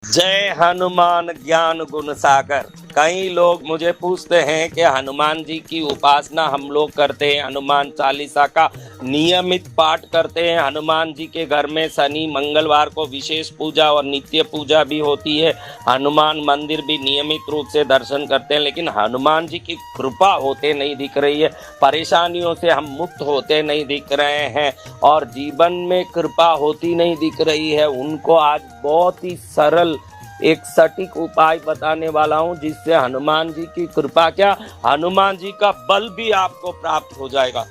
जय हनुमान ज्ञान गुण सागर। कई लोग मुझे पूछते हैं कि हनुमान जी की उपासना हम लोग करते हैं, हनुमान चालीसा का नियमित पाठ करते हैं। हनुमान जी के घर में शनि मंगलवार को विशेष पूजा और नित्य पूजा भी होती है। हनुमान मंदिर भी नियमित रूप से दर्शन करते हैं, लेकिन हनुमान जी की कृपा होते नहीं दिख रही है। परेशानियों से हम मुक्त होते नहीं दिख रहे हैं और जीवन में कृपा होती नहीं दिख रही है। उनको आज बहुत ही सरल एक सटीक उपाय बताने वाला हूं, जिससे हनुमान जी की कृपा क्या, हनुमान जी का बल भी आपको प्राप्त हो जाएगा।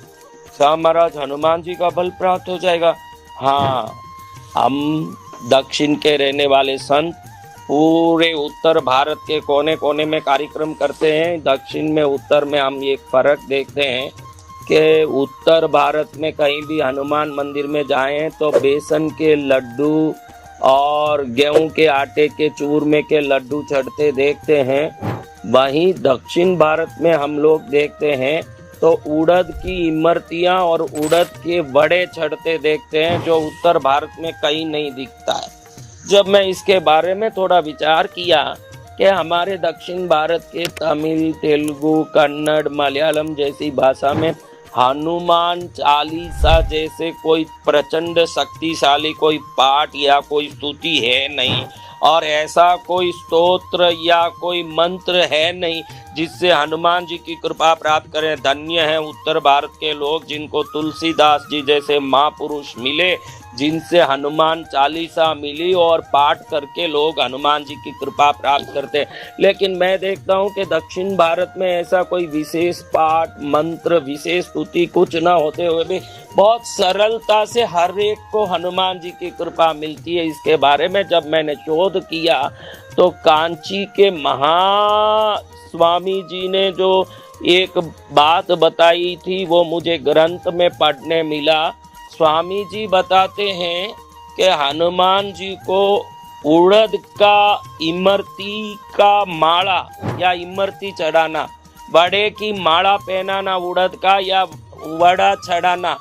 क्या महाराज, हनुमान जी का बल प्राप्त हो जाएगा? हाँ, हम दक्षिण के रहने वाले संत पूरे उत्तर भारत के कोने कोने में कार्यक्रम करते हैं। दक्षिण में उत्तर में हम एक फर्क देखते हैं कि उत्तर भारत में कहीं भी हनुमान मंदिर में जाएं तो बेसन के लड्डू और गेहूं के आटे के चूरमे के लड्डू चढ़ते देखते हैं। वहीं दक्षिण भारत में हम लोग देखते हैं तो उड़द की इमरतियां और उड़द के वड़े चढ़ते देखते हैं, जो उत्तर भारत में कहीं नहीं दिखता है। जब मैं इसके बारे में थोड़ा विचार किया कि हमारे दक्षिण भारत के तमिल, तेलुगु, कन्नड़, मलयालम जैसी भाषा में हनुमान चालीसा जैसे कोई प्रचंड शक्तिशाली कोई पाठ या कोई स्तुति है नहीं, और ऐसा कोई स्तोत्र या कोई मंत्र है नहीं जिससे हनुमान जी की कृपा प्राप्त करें। धन्य है उत्तर भारत के लोग जिनको तुलसीदास जी जैसे महापुरुष मिले, जिनसे हनुमान चालीसा मिली और पाठ करके लोग हनुमान जी की कृपा प्राप्त करते हैं। लेकिन मैं देखता हूँ कि दक्षिण भारत में ऐसा कोई विशेष पाठ, मंत्र, विशेष स्तुति कुछ ना होते हुए भी बहुत सरलता से हर एक को हनुमान जी की कृपा मिलती है। इसके बारे में जब मैंने शोध किया तो कांची के स्वामी जी ने जो एक बात बताई थी वो मुझे ग्रंथ में पढ़ने मिला। स्वामी जी बताते हैं कि हनुमान जी को उड़द का इमरती का माला या इमरती चढ़ाना, वड़े की माला पहनाना उड़द का या वड़ा चढ़ाना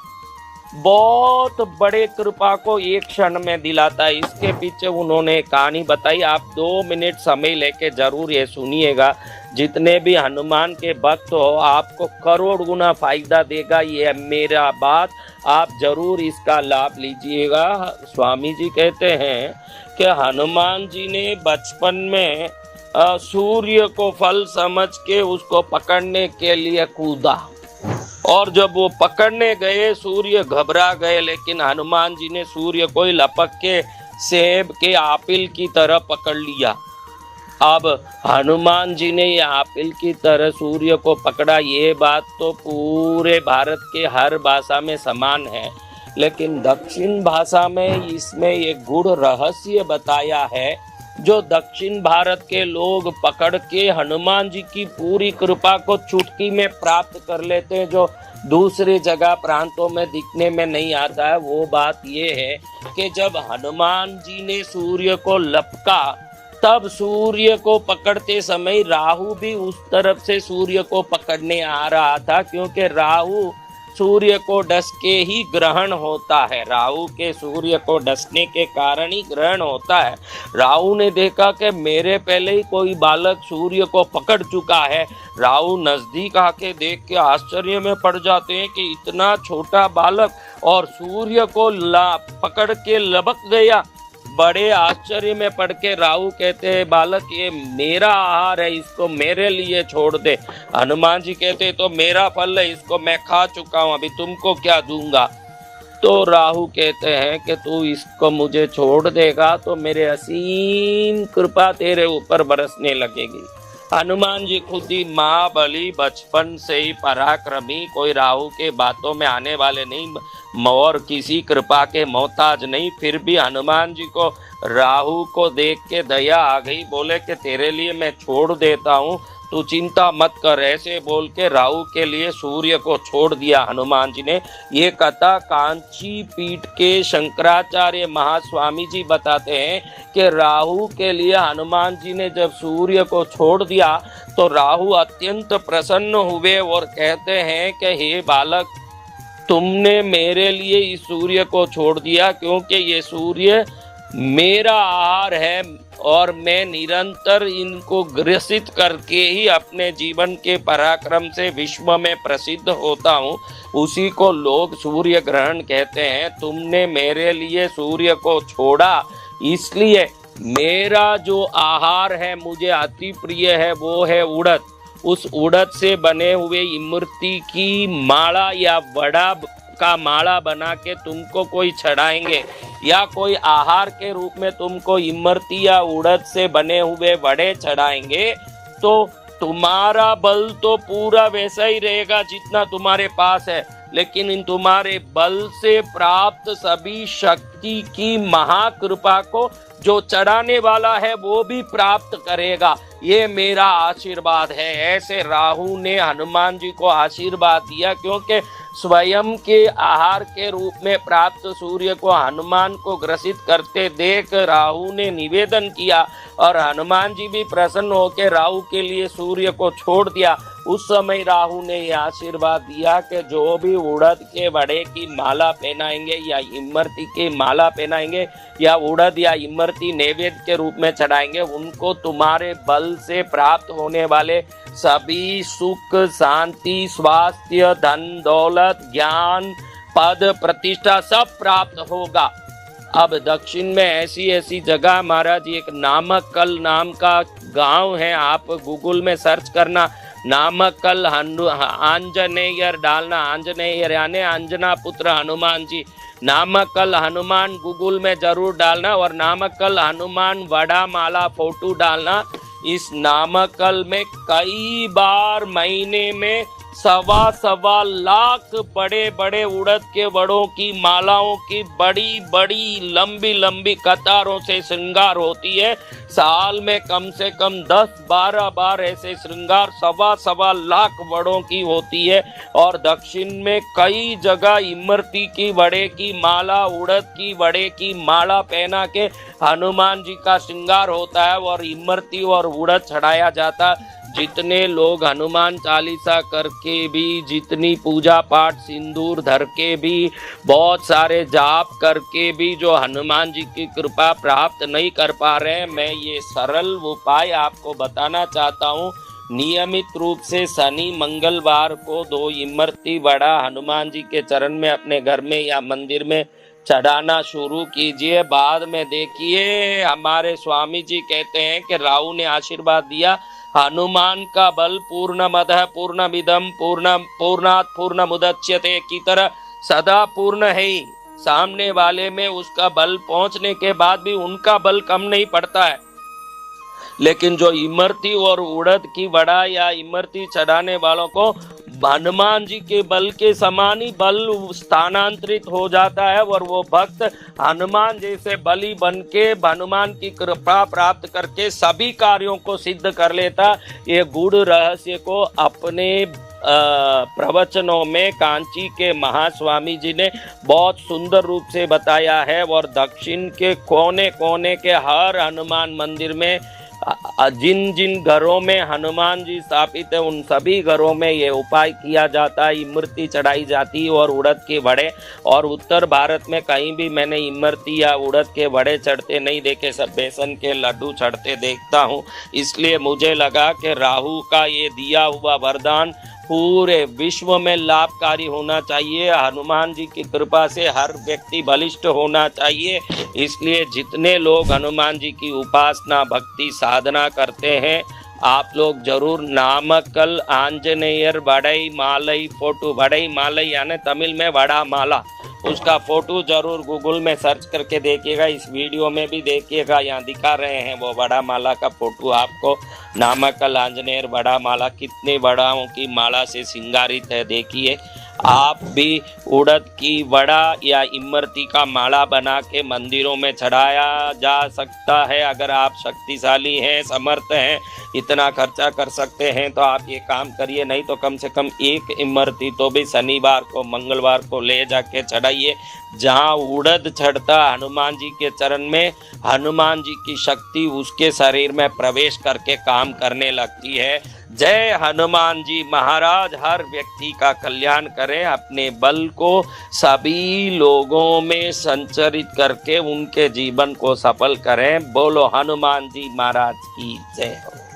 बहुत बड़े कृपा को एक क्षण में दिलाता है। इसके पीछे उन्होंने कहानी बताई। आप 2 मिनट समय लेके जरूर ये सुनिएगा। जितने भी हनुमान के भक्त हो आपको करोड़ गुना फायदा देगा, ये मेरा बात, आप जरूर इसका लाभ लीजिएगा। स्वामी जी कहते हैं कि हनुमान जी ने बचपन में सूर्य को फल समझ के उसको पकड़ने के लिए कूदा, और जब वो पकड़ने गए सूर्य घबरा गए, लेकिन हनुमान जी ने सूर्य को लपक के सेब के आपिल की तरह पकड़ लिया। अब हनुमान जी ने ये आपिल की तरह सूर्य को पकड़ा, ये बात तो पूरे भारत के हर भाषा में समान है, लेकिन दक्षिण भाषा में इसमें एक गूढ़ रहस्य बताया है जो दक्षिण भारत के लोग पकड़ के हनुमान जी की पूरी कृपा को चुटकी में प्राप्त कर लेते हैं, जो दूसरी जगह प्रांतों में दिखने में नहीं आता है। वो बात ये है कि जब हनुमान जी ने सूर्य को लपका तब सूर्य को पकड़ते समय राहु भी उस तरफ से सूर्य को पकड़ने आ रहा था, क्योंकि राहु सूर्य को डस के ही ग्रहण होता है। राहु के सूर्य को डसने के कारण ही ग्रहण होता है। राहु ने देखा कि मेरे पहले ही कोई बालक सूर्य को पकड़ चुका है। राहु नजदीक आके देख के आश्चर्य में पड़ जाते हैं कि इतना छोटा बालक और सूर्य को पकड़ के लपक गया। बड़े आश्चर्य में पड़ के राहु कहते हैं, बालक ये मेरा आहार है, इसको मेरे लिए छोड़ दे। हनुमान जी कहते तो मेरा फल है, इसको मैं खा चुका हूँ, अभी तुमको क्या दूंगा। तो राहु कहते हैं कि तू इसको मुझे छोड़ देगा तो मेरे असीम कृपा तेरे ऊपर बरसने लगेगी। हनुमान जी खुद ही महाबली, बचपन से ही पराक्रमी, कोई राहु के बातों में आने वाले नहीं और किसी कृपा के मोहताज नहीं। फिर भी हनुमान जी को राहु को देख के दया आ गई, बोले कि तेरे लिए मैं छोड़ देता हूँ, तू चिंता मत कर। ऐसे बोल के राहु के लिए सूर्य को छोड़ दिया हनुमान जी ने। ये कथा कांची पीठ के शंकराचार्य महास्वामी जी बताते हैं कि राहु के लिए हनुमान जी ने जब सूर्य को छोड़ दिया तो राहु अत्यंत प्रसन्न हुए और कहते हैं कि हे बालक, तुमने मेरे लिए इस सूर्य को छोड़ दिया, क्योंकि ये सूर्य मेरा आहार है, और मैं निरंतर इनको ग्रसित करके ही अपने जीवन के पराक्रम से विश्व में प्रसिद्ध होता हूँ। उसी को लोग सूर्य ग्रहण कहते हैं। तुमने मेरे लिए सूर्य को छोड़ा, इसलिए मेरा जो आहार है मुझे अति प्रिय है, वो है उड़द। उस उड़द से बने हुए इमरती की माला या वड़ा का माला बना के तुमको कोई चढ़ाएंगे, या कोई आहार के रूप में तुमको इमरती या उड़द से बने हुए वड़े चढ़ाएंगे, तो तुम्हारा बल तो पूरा वैसा ही रहेगा जितना तुम्हारे पास है, लेकिन इन तुम्हारे बल से प्राप्त सभी शक्ति की महाकृपा को जो चढ़ाने वाला है वो भी प्राप्त करेगा। ये मेरा आशीर्वाद है। ऐसे राहु ने हनुमान जी को आशीर्वाद दिया, क्योंकि स्वयं के आहार के रूप में प्राप्त सूर्य को हनुमान को ग्रसित करते देख राहु ने निवेदन किया, और हनुमान जी भी प्रसन्न होकर राहु के लिए सूर्य को छोड़ दिया। उस समय राहु ने यह आशीर्वाद दिया कि जो भी उड़द के वड़े की माला पहनाएंगे या इमरती की माला पहनाएंगे या उड़द या इमरती नैवेद्य के रूप में चढ़ाएंगे, उनको तुम्हारे बल से प्राप्त होने वाले सभी सुख, शांति, स्वास्थ्य, धन दौलत, ज्ञान, पद, प्रतिष्ठा सब प्राप्त होगा। अब दक्षिण में ऐसी ऐसी जगह, महाराज एक नामक्कल नाम का गांव है, आप गूगल में सर्च करना, नामक्कल आंजनेयर डालना, आंजनेयर यानी अंजना पुत्र हनुमान जी, नामक्कल हनुमान गूगल में जरूर डालना, और नामक्कल हनुमान वड़ा माला फोटो डालना। इस नामक्कल में कई बार महीने में 1.25 लाख बड़े बड़े उड़द के वड़ों की मालाओं की बड़ी बड़ी लंबी लंबी कतारों से श्रृंगार होती है। साल में कम से कम 10-12 बार ऐसे श्रृंगार 1.25 लाख वड़ों की होती है। और दक्षिण में कई जगह इमरती की वड़े की माला, उड़द की वड़े की माला पहना के हनुमान जी का श्रृंगार होता है और इमरती और उड़द चढ़ाया जाता। जितने लोग हनुमान चालीसा करके भी, जितनी पूजा पाठ सिंदूर धर के भी, बहुत सारे जाप करके भी जो हनुमान जी की कृपा प्राप्त नहीं कर पा रहे हैं, मैं ये सरल उपाय आपको बताना चाहता हूँ। नियमित रूप से शनि मंगलवार को 2 इमरती वड़ा हनुमान जी के चरण में अपने घर में या मंदिर में चढ़ाना शुरू कीजिए। बाद में देखिए, हमारे स्वामी जी कहते हैं कि राहु ने आशीर्वाद दिया, हनुमान का बल पूर्णमदः पूर्णमिदं पूर्णात् पूर्णमुदच्यते की तरह सदा पूर्ण है ही। सामने वाले में उसका बल पहुंचने के बाद भी उनका बल कम नहीं पड़ता है, लेकिन जो इमरती और उड़द की वड़ा या इमरती चढ़ाने वालों को हनुमान जी के बल के समान ही बल स्थानांतरित हो जाता है, और वो भक्त हनुमान जैसे बली बन के हनुमान की कृपा प्राप्त करके सभी कार्यों को सिद्ध कर लेता। ये गूढ़ रहस्य को अपने प्रवचनों में कांची के महास्वामी जी ने बहुत सुंदर रूप से बताया है, और दक्षिण के कोने कोने के हर हनुमान मंदिर में जिन जिन घरों में हनुमान जी स्थापित है उन सभी घरों में ये उपाय किया जाता है। इमरती चढ़ाई जाती है और उड़द के वड़े, और उत्तर भारत में कहीं भी मैंने इमरती या उड़द के वड़े चढ़ते नहीं देखे, सब बेसन के लड्डू चढ़ते देखता हूँ। इसलिए मुझे लगा कि राहु का ये दिया हुआ वरदान पूरे विश्व में लाभकारी होना चाहिए। हनुमान जी की कृपा से हर व्यक्ति बलिष्ठ होना चाहिए। इसलिए जितने लोग हनुमान जी की उपासना भक्ति साधना करते हैं, आप लोग जरूर नामक्कल आंजनेयर वड़ई मालई फोटो, वड़ई मालई यानी तमिल में वड़ा माला, उसका फोटो जरूर गूगल में सर्च करके देखिएगा। इस वीडियो में भी देखिएगा, यहाँ दिखा रहे हैं वो वड़ा माला का फोटो आपको। नामक्कल आंजनेयर वड़ा माला कितने वड़ाओं की माला से श्रृंगारित है, देखिए। आप भी उड़द की वड़ा या इमरती का माला बना के मंदिरों में चढ़ाया जा सकता है। अगर आप शक्तिशाली हैं, समर्थ हैं, इतना खर्चा कर सकते हैं तो आप ये काम करिए। नहीं तो कम से कम 1 इमरती तो भी शनिवार को मंगलवार को ले जाके चढ़ाइए। जहाँ उड़द चढ़ता हनुमान जी के चरण में, हनुमान जी की शक्ति उसके शरीर में प्रवेश करके काम करने लगती है। जय हनुमान जी महाराज। हर व्यक्ति का कल्याण करें, अपने बल को सभी लोगों में संचरित करके उनके जीवन को सफल करें। बोलो हनुमान जी महाराज की जय हो।